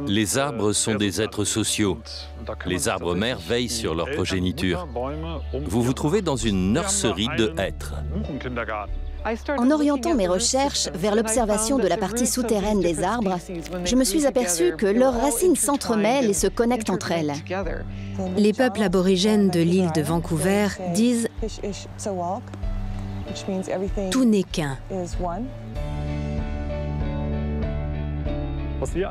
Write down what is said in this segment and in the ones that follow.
Les arbres sont des êtres sociaux. Les arbres mères veillent sur leur progéniture. Vous vous trouvez dans une nurserie de hêtres. En orientant mes recherches vers l'observation de la partie souterraine des arbres, je me suis aperçue que leurs racines s'entremêlent et se connectent entre elles. Les peuples aborigènes de l'île de Vancouver disent « tout n'est qu'un ».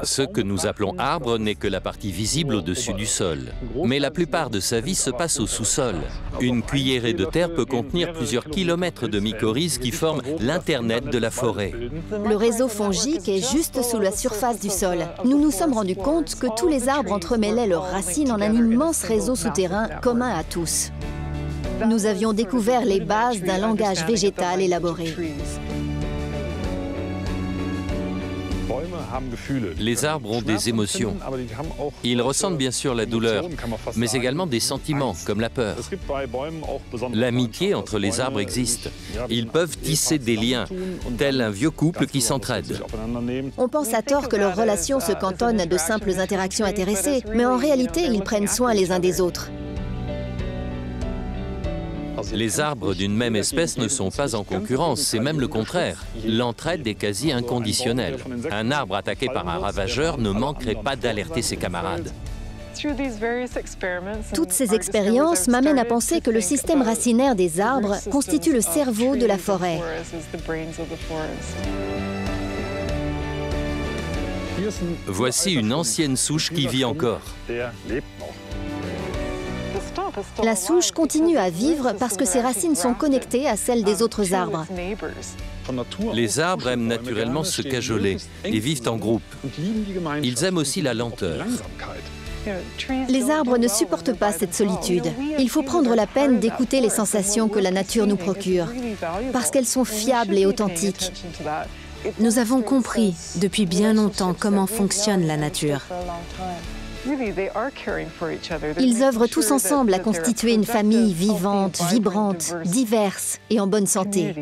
Ce que nous appelons arbre n'est que la partie visible au-dessus du sol. Mais la plupart de sa vie se passe au sous-sol. Une cuillerée de terre peut contenir plusieurs kilomètres de mycorhizes qui forment l'Internet de la forêt. Le réseau fongique est juste sous la surface du sol. Nous nous sommes rendus compte que tous les arbres entremêlaient leurs racines en un immense réseau souterrain commun à tous. Nous avions découvert les bases d'un langage végétal élaboré. Les arbres ont des émotions. Ils ressentent bien sûr la douleur, mais également des sentiments comme la peur. L'amitié entre les arbres existe. Ils peuvent tisser des liens, tel un vieux couple qui s'entraide. On pense à tort que leurs relations se cantonnent à de simples interactions intéressées, mais en réalité, ils prennent soin les uns des autres. Les arbres d'une même espèce ne sont pas en concurrence, c'est même le contraire. L'entraide est quasi inconditionnelle. Un arbre attaqué par un ravageur ne manquerait pas d'alerter ses camarades. Toutes ces expériences m'amènent à penser que le système racinaire des arbres constitue le cerveau de la forêt. Voici une ancienne souche qui vit encore. La souche continue à vivre parce que ses racines sont connectées à celles des autres arbres. Les arbres aiment naturellement se cajoler et vivent en groupe. Ils aiment aussi la lenteur. Les arbres ne supportent pas cette solitude. Il faut prendre la peine d'écouter les sensations que la nature nous procure, parce qu'elles sont fiables et authentiques. Nous avons compris depuis bien longtemps comment fonctionne la nature. Ils œuvrent tous ensemble à constituer une famille vivante, vibrante, diverse et en bonne santé.